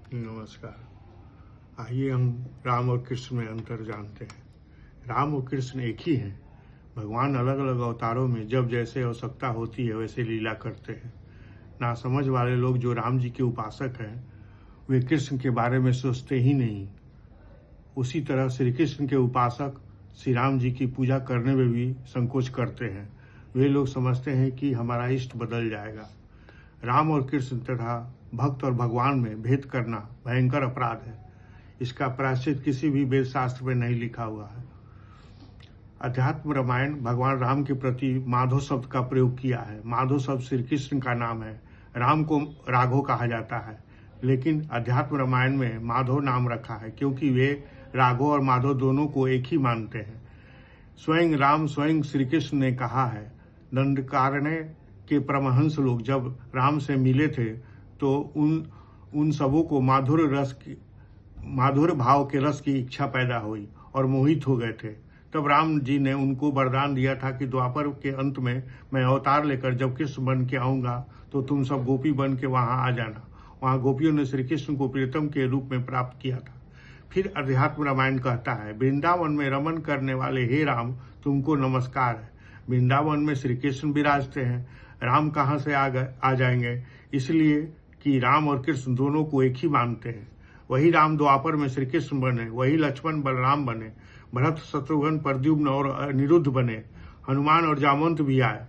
नमस्कार। आइए हम राम और कृष्ण में अंतर जानते हैं। राम और कृष्ण एक ही हैं। भगवान अलग अलग अवतारों में जब जैसे आवश्यकता होती है वैसे लीला करते हैं। नासमझ वाले लोग जो राम जी के उपासक हैं वे कृष्ण के बारे में सोचते ही नहीं। उसी तरह श्री कृष्ण के उपासक श्री राम जी की पूजा करने में भी संकोच करते हैं। वे लोग समझते हैं कि हमारा इष्ट बदल जाएगा। राम और कृष्ण तथा भक्त और भगवान में भेद करना भयंकर अपराध है। इसका प्रायश्चित किसी भी वेद शास्त्र में नहीं लिखा हुआ है। अध्यात्म रामायण भगवान राम के प्रति माधव शब्द का प्रयोग किया है। माधव शब्द श्री कृष्ण का नाम है। राम को राघव कहा जाता है, लेकिन अध्यात्म रामायण में माधव नाम रखा है क्योंकि वे राघव और माधव दोनों को एक ही मानते हैं। स्वयं श्री कृष्ण ने कहा है, दंडकारण्य के परमहंस लोग जब राम से मिले थे तो उन सबों को माधुर भाव के रस की इच्छा पैदा हुई और मोहित हो गए थे। तब राम जी ने उनको वरदान दिया था कि द्वापर के अंत में मैं अवतार लेकर जब कृष्ण बन के आऊंगा तो तुम सब गोपी बन के वहां आ जाना। वहां गोपियों ने श्री कृष्ण को प्रियतम के रूप में प्राप्त किया था। फिर अध्यात्म रामायण कहता है, वृंदावन में रमन करने वाले हे राम तुमको नमस्कार है। वृंदावन में श्री कृष्ण विराजते हैं, राम कहाँ से आ जाएंगे? इसलिए कि राम और कृष्ण दोनों को एक ही मानते हैं। वही राम द्वापर में श्री कृष्ण बने, वही लक्ष्मण बलराम बने, भरत शत्रुघ्न प्रद्युम्न और अनिरुद्ध बने, हनुमान और जामवंत भी आए।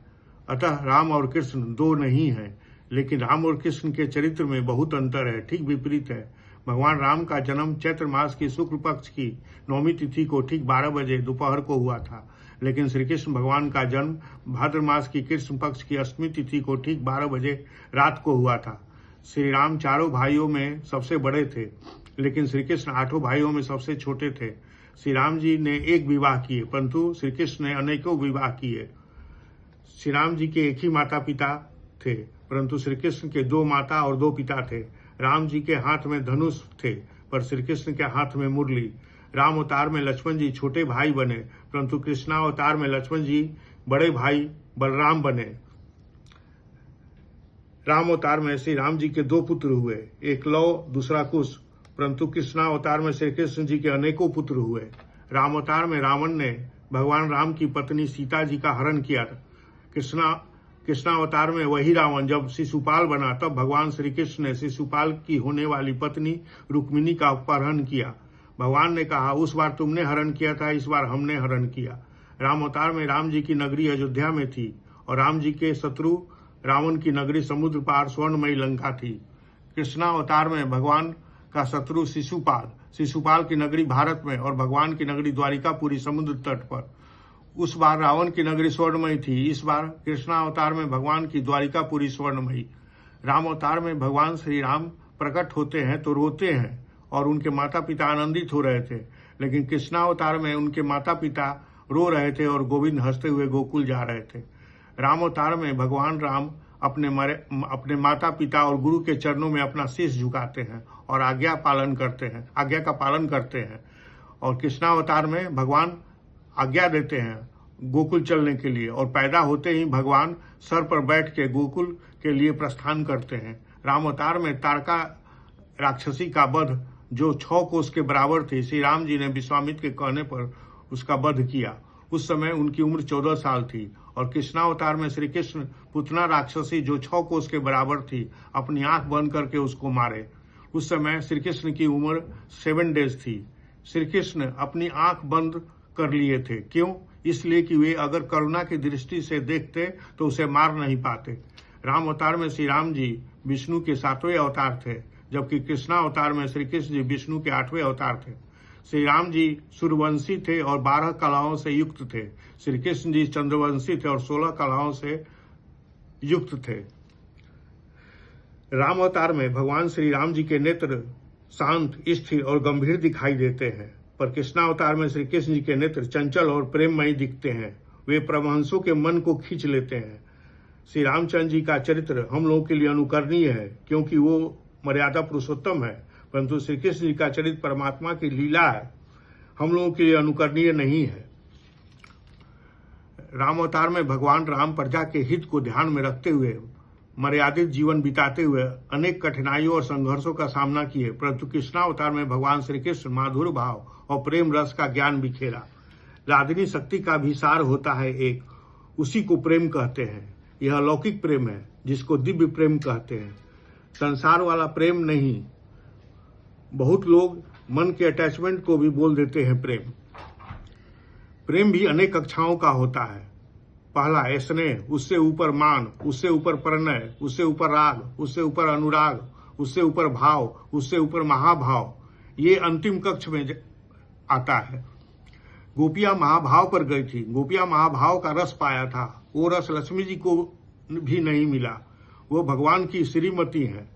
अतः राम और कृष्ण दो नहीं हैं, लेकिन राम और कृष्ण के चरित्र में बहुत अंतर है, ठीक विपरीत है। भगवान राम का जन्म चैत्र मास की शुक्ल पक्ष की 9वीं तिथि को ठीक 12 बजे दोपहर को हुआ था, लेकिन श्री कृष्ण भगवान का जन्म भाद्र मास की कृष्ण पक्ष की 8वीं तिथि को ठीक 12 बजे रात को हुआ था। श्री राम चारों भाइयों में सबसे बड़े थे, लेकिन श्री कृष्ण 8 भाइयों में सबसे छोटे थे। श्री राम जी ने एक विवाह किए, परंतु श्री कृष्ण ने अनेकों विवाह किए। श्री राम जी के एक ही माता पिता थे, परंतु श्री कृष्ण के 2 माता और 2 पिता थे। राम जी के हाथ में धनुष थे, पर श्री कृष्ण के हाथ में मुरली। राम अवतार में लक्ष्मण जी छोटे भाई बने, परंतु कृष्णावतार में लक्ष्मण जी बड़े भाई बलराम बने। राम अवतार में श्री राम जी के 2 पुत्र हुए, एक लव दूसरा कुश, परंतु कृष्णावतार में श्री कृष्ण जी के अनेकों पुत्र हुए। राम अवतार में रावण ने भगवान राम की पत्नी सीता जी का हरण किया था। कृष्णावतार में वही रावण जब शिशुपाल बना तब भगवान श्री कृष्ण ने शिशुपाल की होने वाली पत्नी रुक्मिणी का अपहरण किया। भगवान ने कहा, उस बार तुमने हरण किया था, इस बार हमने हरण किया। राम अवतार में राम जी की नगरी अयोध्या में थी और राम जी के शत्रु रावण की नगरी समुद्र पार स्वर्णमयी लंका थी। कृष्णावतार में भगवान का शत्रु शिशुपाल की नगरी भारत में और भगवान की नगरी द्वारिकापुरी समुद्र तट पर। उस बार रावण की नगरी स्वर्णमयी थी, इस बार कृष्णावतार में भगवान की द्वारिकापुरी स्वर्णमयी। राम अवतार में भगवान श्री राम प्रकट होते हैं तो रोते हैं और उनके माता पिता आनंदित हो रहे थे, लेकिन कृष्णावतार में उनके माता पिता रो रहे थे और गोविंद हंसते हुए गोकुल जा रहे थे। राम अवतार में भगवान राम अपने माता पिता और गुरु के चरणों में अपना शीश झुकाते हैं और आज्ञा का पालन करते हैं। और कृष्णावतार में भगवान आज्ञा देते हैं गोकुल चलने के लिए और पैदा होते ही भगवान सर पर बैठ के गोकुल के लिए प्रस्थान करते हैं। राम अवतार में तारका राक्षसी का वध जो 6 कोस के बराबर थी, श्री राम जी ने विश्वामित्र के कहने पर उसका वध किया। उस समय उनकी उम्र 14 साल थी। और कृष्णावतार में श्री कृष्ण पुतना राक्षसी जो 6 कोस के बराबर थी अपनी आंख बंद करके उसको मारे। उस समय श्री कृष्ण की उम्र 7 डेज थी। श्री कृष्ण अपनी आंख बंद कर लिए थे, क्यों? इसलिए कि वे अगर करुणा की दृष्टि से देखते तो उसे मार नहीं पाते। राम अवतार में श्री राम जी विष्णु के 7वें अवतार थे, जबकि कृष्णावतार में श्री कृष्ण जी विष्णु के 8वें अवतार थे। श्री राम जी सूर्यवंशी थे और 12 कलाओं से युक्त थे। श्री कृष्ण जी चंद्रवंशी थे और 16 कलाओं से युक्त थे। राम अवतार में भगवान श्री राम जी के नेत्र शांत, स्थिर और गंभीर दिखाई देते हैं, पर कृष्णावतार में श्री कृष्ण जी के नेत्र चंचल और प्रेममयी दिखते हैं। वे परमहंसों के मन को खींच लेते हैं। श्री रामचंद्र जी का चरित्र हम लोगों के लिए अनुकरणीय है क्योंकि वो मर्यादा पुरुषोत्तम है, परंतु श्री कृष्ण जी का चरित्र परमात्मा की लीला है, हम लोगों के लिए अनुकरणीय नहीं है। राम अवतार में भगवान राम प्रजा के हित को ध्यान में रखते हुए मर्यादित जीवन बिताते हुए अनेक कठिनाइयों और संघर्षों का सामना किए, परंतु कृष्णावतार में भगवान श्री कृष्ण माधुर भाव और प्रेम रस का ज्ञान बिखेरा। रागिनी शक्ति का भी सार होता है एक, उसी को प्रेम कहते हैं। यह अलौकिक प्रेम है जिसको दिव्य प्रेम कहते हैं, संसार वाला प्रेम नहीं। बहुत लोग मन के अटैचमेंट को भी बोल देते हैं प्रेम। प्रेम भी अनेक कक्षाओं का होता है। पहला स्नेह, उससे ऊपर मान, उससे ऊपर प्रणय, उससे ऊपर राग, उससे ऊपर अनुराग, उससे ऊपर भाव, उससे ऊपर महाभाव। ये अंतिम कक्ष में आता है। गोपियां महाभाव पर गई थी, गोपियां महाभाव का रस पाया था। वो रस लक्ष्मी जी को भी नहीं मिला, वो भगवान की श्रीमती है।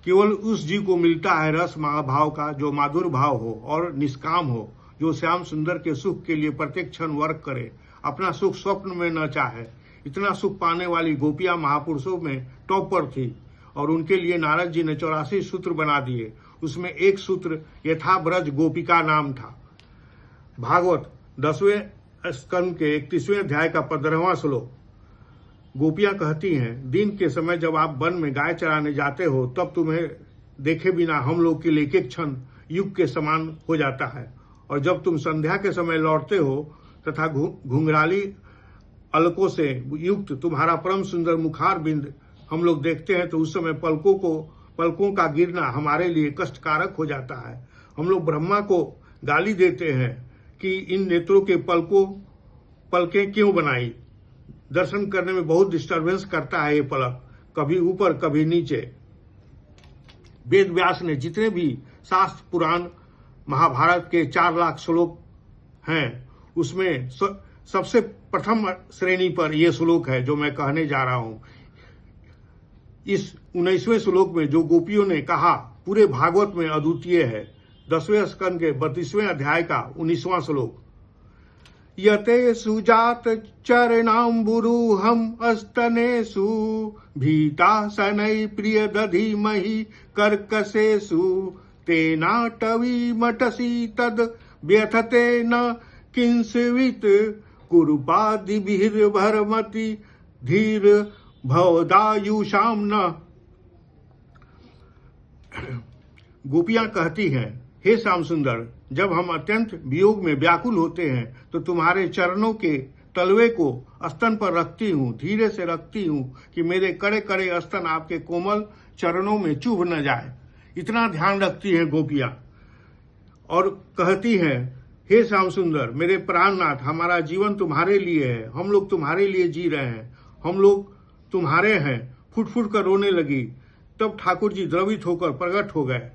केवल उस जीव को मिलता है रस महाभाव का जो माधुर भाव हो और निष्काम हो, जो श्याम सुंदर के सुख के लिए प्रत्येक क्षण वर्क करे, अपना सुख स्वप्न में न चाहे। इतना सुख पाने वाली गोपियां महापुरुषों में टॉप पर थी और उनके लिए नारद जी ने 84 सूत्र बना दिए। उसमें एक सूत्र यथा ब्रज गोपिका नाम था। भागवत 10वें स्कंद के 31वें अध्याय का 15वां श्लोक। गोपियां कहती हैं, दिन के समय जब आप वन में गाय चराने जाते हो तब तुम्हें देखे बिना हम लोग के लिए एक क्षण युग के समान हो जाता है, और जब तुम संध्या के समय लौटते हो तथा घुंघराली अलकों से युक्त तुम्हारा परम सुंदर मुखार बिंद हम लोग देखते हैं तो उस समय पलकों का गिरना हमारे लिए कष्टकारक हो जाता है। हम लोग ब्रह्मा को गाली देते हैं कि इन नेत्रों के पलकें क्यों बनाई। दर्शन करने में बहुत डिस्टरबेंस करता है ये पलक, कभी ऊपर कभी नीचे। वेद व्यास ने जितने भी शास्त्र पुराण महाभारत के 4 लाख श्लोक हैं उसमें सबसे प्रथम श्रेणी पर यह श्लोक है जो मैं कहने जा रहा हूं। इस 19वें श्लोक में जो गोपियों ने कहा पूरे भागवत में अद्वितीय है। 10वें स्कंद के 32वें अध्याय का 19वां श्लोक। यते सुजात चरणाम्बुरुहम अस्तनेषु भीता शनै प्रिय दधीमहि कर्कशेषु तेनाटवी मटसी तद व्यथते न किंस्वित कुरुपादिभिर्भरमति धीर भवदायुषाम न। गोपियां कहती हैं, हे श्याम सुंदर, जब हम अत्यंत वियोग में व्याकुल होते हैं तो तुम्हारे चरणों के तलवे को स्तन पर रखती हूँ, धीरे से रखती हूँ कि मेरे कड़े कड़े स्तन आपके कोमल चरणों में चुभ न जाए। इतना ध्यान रखती हैं गोपियां और कहती हैं, हे श्याम सुंदर, मेरे प्राणनाथ, हमारा जीवन तुम्हारे लिए है, हम लोग तुम्हारे लिए जी रहे हैं, हम लोग तुम्हारे हैं। फुट फुट कर रोने लगी। तब ठाकुर जी द्रवित होकर प्रकट हो गए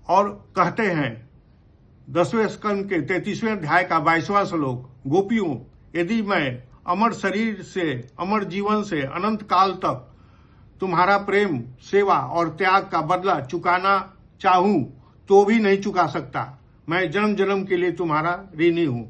और कहते हैं 10वें स्कंद के 33वें अध्याय का 22वां श्लोक। गोपियों, यदि मैं अमर शरीर से, अमर जीवन से अनंत काल तक तुम्हारा प्रेम, सेवा और त्याग का बदला चुकाना चाहूं तो भी नहीं चुका सकता। मैं जन्म जन्म के लिए तुम्हारा ऋणी हूं।